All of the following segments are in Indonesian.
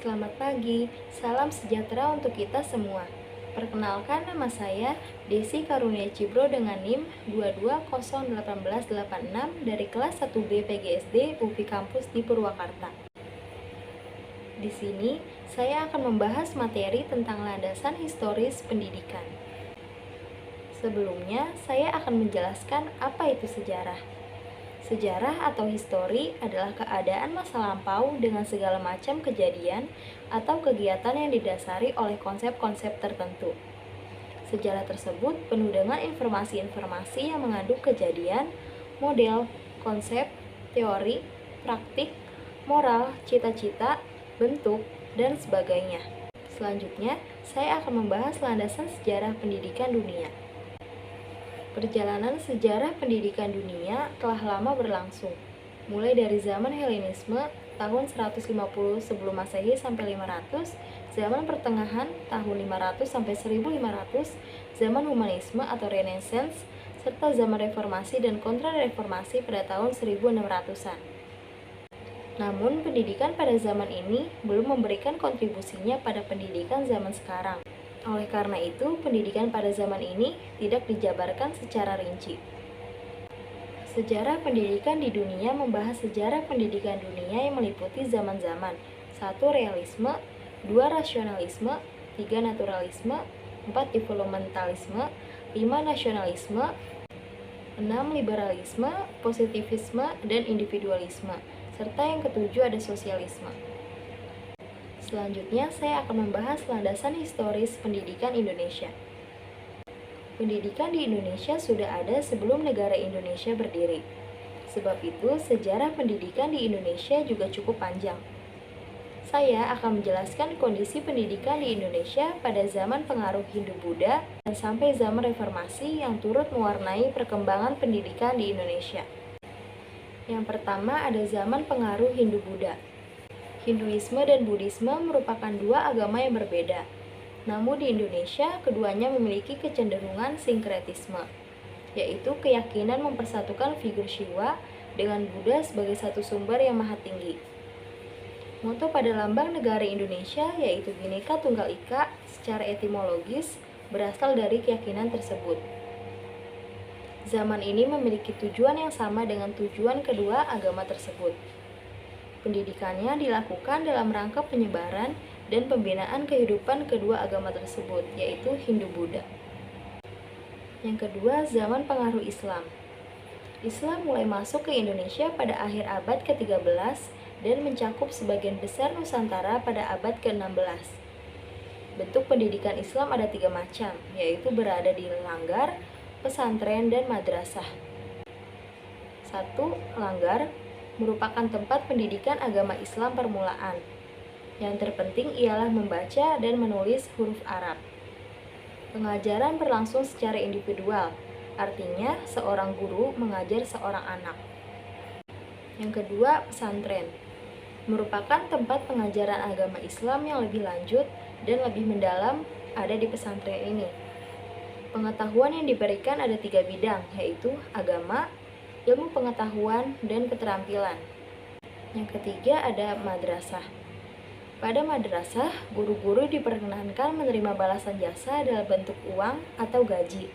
Selamat pagi, salam sejahtera untuk kita semua. Perkenalkan, nama saya Desi Karunia Cibro dengan NIM 22018886 dari kelas 1B PGSD UPI Kampus di Purwakarta. Di sini, saya akan membahas materi tentang landasan historis pendidikan. Sebelumnya, saya akan menjelaskan apa itu sejarah. Sejarah atau histori adalah keadaan masa lampau dengan segala macam kejadian atau kegiatan yang didasari oleh konsep-konsep tertentu. Sejarah tersebut penuh dengan informasi-informasi yang mengandung kejadian, model, konsep, teori, praktik, moral, cita-cita, bentuk, dan sebagainya. Selanjutnya, saya akan membahas landasan sejarah pendidikan dunia. Perjalanan sejarah pendidikan dunia telah lama berlangsung, mulai dari zaman Helenisme tahun 150 sebelum Masehi sampai 500, zaman pertengahan tahun 500 sampai 1500, zaman humanisme atau Renaissance, serta zaman reformasi dan kontra-reformasi pada tahun 1600-an. Namun, pendidikan pada zaman ini belum memberikan kontribusinya pada pendidikan zaman sekarang. Oleh karena itu, pendidikan pada zaman ini tidak dijabarkan secara rinci. Sejarah pendidikan di dunia membahas sejarah pendidikan dunia yang meliputi zaman-zaman 1. Realisme, 2. Rasionalisme, 3. Naturalisme, 4. Developmentalisme, 5. Nasionalisme, 6. Liberalisme, positivisme, dan individualisme, serta yang ketujuh ada sosialisme. Selanjutnya, saya akan membahas landasan historis pendidikan Indonesia. Pendidikan di Indonesia sudah ada sebelum negara Indonesia berdiri. Sebab itu, sejarah pendidikan di Indonesia juga cukup panjang. Saya akan menjelaskan kondisi pendidikan di Indonesia pada zaman pengaruh Hindu-Buddha dan sampai zaman reformasi yang turut mewarnai perkembangan pendidikan di Indonesia. Yang pertama ada zaman pengaruh Hindu-Buddha. Hinduisme dan Buddhisme merupakan dua agama yang berbeda. Namun di Indonesia, keduanya memiliki kecenderungan sinkretisme, yaitu keyakinan mempersatukan figur Shiva dengan Buddha sebagai satu sumber yang maha tinggi. Moto pada lambang negara Indonesia yaitu Bhinneka Tunggal Ika secara etimologis berasal dari keyakinan tersebut. Zaman ini memiliki tujuan yang sama dengan tujuan kedua agama tersebut. Pendidikannya dilakukan dalam rangka penyebaran dan pembinaan kehidupan kedua agama tersebut, yaitu Hindu-Buddha. Yang kedua, zaman pengaruh Islam. Islam mulai masuk ke Indonesia pada akhir abad ke-13 dan mencakup sebagian besar Nusantara pada abad ke-16. Bentuk pendidikan Islam ada 3 macam, yaitu berada di langgar, pesantren, dan madrasah. 1. Langgar merupakan tempat pendidikan agama Islam permulaan. Yang terpenting ialah membaca dan menulis huruf Arab. Pengajaran berlangsung secara individual, artinya seorang guru mengajar seorang anak. Yang kedua, pesantren merupakan tempat pengajaran agama Islam yang lebih lanjut dan lebih mendalam ada di pesantren ini. Pengetahuan yang diberikan ada 3 bidang, yaitu agama, ilmu pengetahuan, dan keterampilan. Yang ketiga ada madrasah. Pada madrasah, guru-guru diperkenankan menerima balasan jasa dalam bentuk uang atau gaji.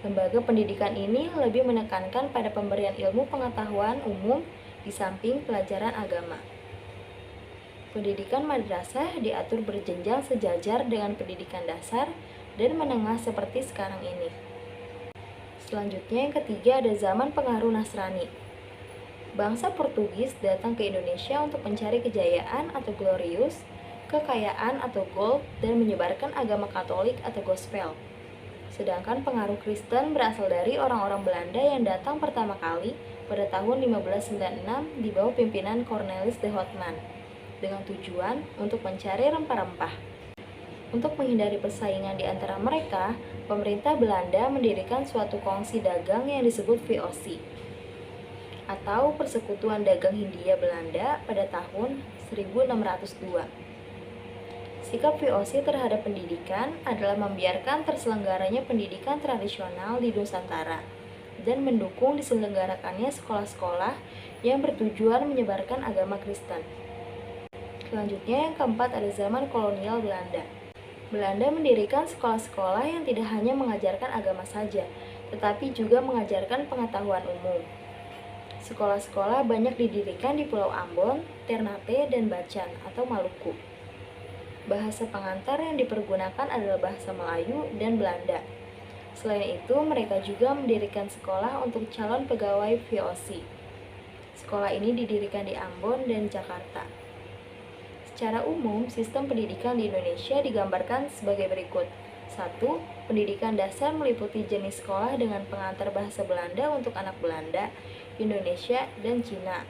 Lembaga pendidikan ini lebih menekankan pada pemberian ilmu pengetahuan umum di samping pelajaran agama. Pendidikan madrasah diatur berjenjang sejajar dengan pendidikan dasar dan menengah seperti sekarang ini. Selanjutnya yang ketiga ada zaman pengaruh Nasrani. Bangsa Portugis datang ke Indonesia untuk mencari kejayaan atau glorious, kekayaan atau gold, dan menyebarkan agama Katolik atau gospel. Sedangkan pengaruh Kristen berasal dari orang-orang Belanda yang datang pertama kali pada tahun 1596 di bawah pimpinan Cornelis de Houtman dengan tujuan untuk mencari rempah-rempah. Untuk menghindari persaingan di antara mereka, pemerintah Belanda mendirikan suatu kongsi dagang yang disebut VOC atau Persekutuan Dagang Hindia Belanda pada tahun 1602. Sikap VOC terhadap pendidikan adalah membiarkan terselenggaranya pendidikan tradisional di Nusantara dan mendukung diselenggarakannya sekolah-sekolah yang bertujuan menyebarkan agama Kristen. Selanjutnya yang keempat ada zaman kolonial Belanda. Belanda mendirikan sekolah-sekolah yang tidak hanya mengajarkan agama saja, tetapi juga mengajarkan pengetahuan umum. Sekolah-sekolah banyak didirikan di Pulau Ambon, Ternate, dan Bacan atau Maluku. Bahasa pengantar yang dipergunakan adalah bahasa Melayu dan Belanda. Selain itu, mereka juga mendirikan sekolah untuk calon pegawai VOC. Sekolah ini didirikan di Ambon dan Jakarta. Secara umum, sistem pendidikan di Indonesia digambarkan sebagai berikut. 1. Pendidikan dasar meliputi jenis sekolah dengan pengantar bahasa Belanda untuk anak Belanda, Indonesia, dan Cina.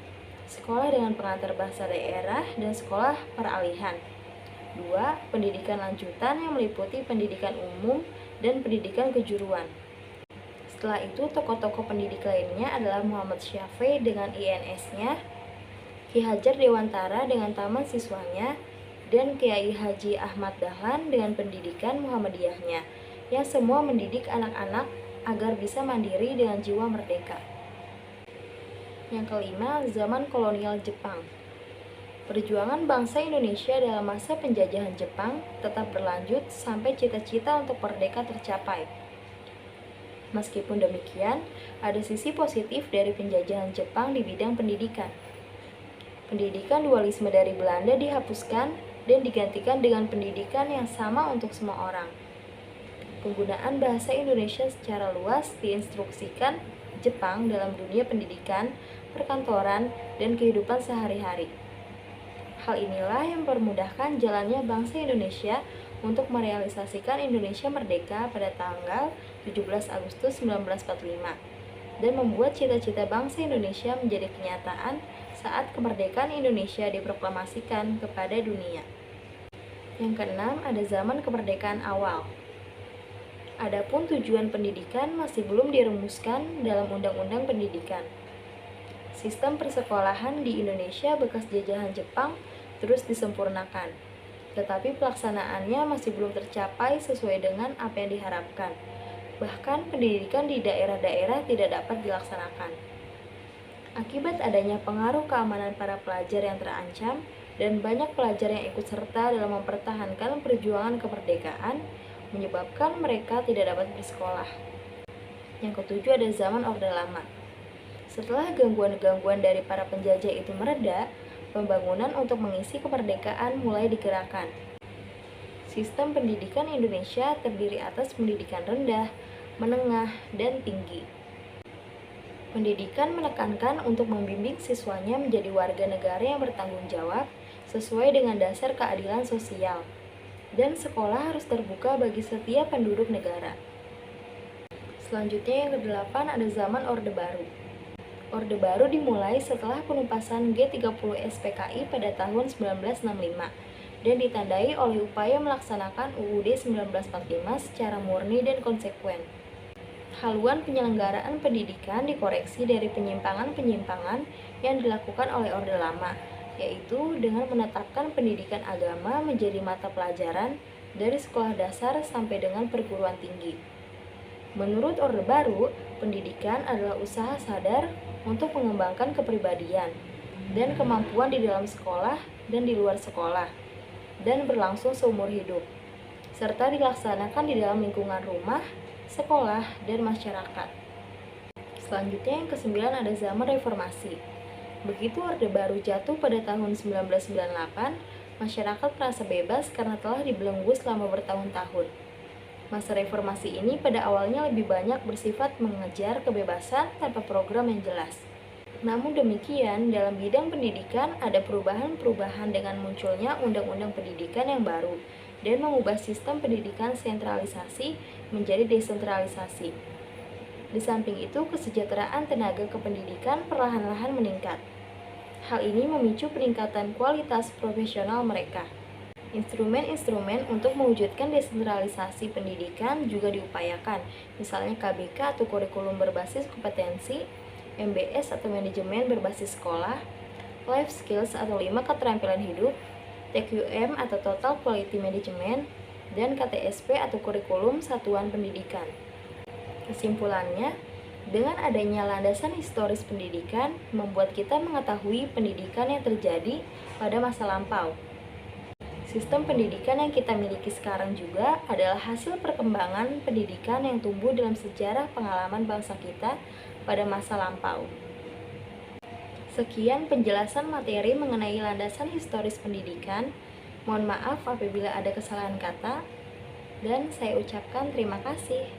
Sekolah dengan pengantar bahasa daerah dan sekolah peralihan. 2. Pendidikan lanjutan yang meliputi pendidikan umum dan pendidikan kejuruan. Setelah itu, tokoh-tokoh pendidik lainnya adalah Muhammad Syafi'i dengan INS-nya, Ki Hajar Dewantara dengan taman siswanya, dan Kiai Haji Ahmad Dahlan dengan pendidikan Muhammadiyahnya, yang semua mendidik anak-anak agar bisa mandiri dengan jiwa merdeka. Yang kelima, zaman kolonial Jepang. Perjuangan bangsa Indonesia dalam masa penjajahan Jepang tetap berlanjut sampai cita-cita untuk merdeka tercapai. Meskipun demikian, ada sisi positif dari penjajahan Jepang di bidang pendidikan. Pendidikan dualisme dari Belanda dihapuskan dan digantikan dengan pendidikan yang sama untuk semua orang. Penggunaan bahasa Indonesia secara luas diinstruksikan Jepang dalam dunia pendidikan, perkantoran, dan kehidupan sehari-hari. Hal inilah yang mempermudahkan jalannya bangsa Indonesia untuk merealisasikan Indonesia merdeka pada tanggal 17 Agustus 1945 dan membuat cita-cita bangsa Indonesia menjadi kenyataan saat kemerdekaan Indonesia diproklamasikan kepada dunia. Yang keenam, ada zaman kemerdekaan awal. Adapun tujuan pendidikan masih belum dirumuskan dalam Undang-Undang Pendidikan. Sistem persekolahan di Indonesia bekas jajahan Jepang terus disempurnakan, tetapi pelaksanaannya masih belum tercapai sesuai dengan apa yang diharapkan. Bahkan pendidikan di daerah-daerah tidak dapat dilaksanakan. Akibat adanya pengaruh keamanan para pelajar yang terancam dan banyak pelajar yang ikut serta dalam mempertahankan perjuangan kemerdekaan, menyebabkan mereka tidak dapat bersekolah. Yang ketujuh ada zaman Orde Lama. Setelah gangguan-gangguan dari para penjajah itu mereda, pembangunan untuk mengisi kemerdekaan mulai digerakkan. Sistem pendidikan Indonesia terdiri atas pendidikan rendah, menengah, dan tinggi. Pendidikan menekankan untuk membimbing siswanya menjadi warga negara yang bertanggung jawab sesuai dengan dasar keadilan sosial, dan sekolah harus terbuka bagi setiap penduduk negara. Selanjutnya yang kedelapan ada zaman Orde Baru. Orde Baru dimulai setelah penumpasan G30 SPKI pada tahun 1965 dan ditandai oleh upaya melaksanakan UUD 1945 secara murni dan konsekuen. Haluan penyelenggaraan pendidikan dikoreksi dari penyimpangan-penyimpangan yang dilakukan oleh Orde Lama, yaitu dengan menetapkan pendidikan agama menjadi mata pelajaran dari sekolah dasar sampai dengan perguruan tinggi. Menurut Orde Baru, pendidikan adalah usaha sadar untuk mengembangkan kepribadian dan kemampuan di dalam sekolah dan di luar sekolah, dan berlangsung seumur hidup, serta dilaksanakan di dalam lingkungan rumah, sekolah, dan masyarakat. Selanjutnya yang kesembilan ada zaman reformasi. Begitu Orde Baru jatuh pada tahun 1998, masyarakat merasa bebas karena telah dibelenggu selama bertahun-tahun. Masa reformasi ini pada awalnya lebih banyak bersifat mengejar kebebasan tanpa program yang jelas. Namun demikian, dalam bidang pendidikan ada perubahan-perubahan dengan munculnya undang-undang pendidikan yang baru dan mengubah sistem pendidikan sentralisasi menjadi desentralisasi. Di samping itu, kesejahteraan tenaga kependidikan perlahan-lahan meningkat. Hal ini memicu peningkatan kualitas profesional mereka. Instrumen-instrumen untuk mewujudkan desentralisasi pendidikan juga diupayakan, misalnya KBK atau kurikulum berbasis kompetensi, MBS atau manajemen berbasis sekolah, Life Skills atau 5 keterampilan hidup, TQM atau Total Quality Management, dan KTSP atau kurikulum satuan pendidikan. Kesimpulannya, dengan adanya landasan historis pendidikan membuat kita mengetahui pendidikan yang terjadi pada masa lampau Sistem pendidikan yang kita miliki sekarang juga adalah hasil perkembangan pendidikan yang tumbuh dalam sejarah pengalaman bangsa kita pada masa lampau. Sekian penjelasan materi mengenai landasan historis pendidikan. Mohon maaf apabila ada kesalahan kata, dan saya ucapkan terima kasih.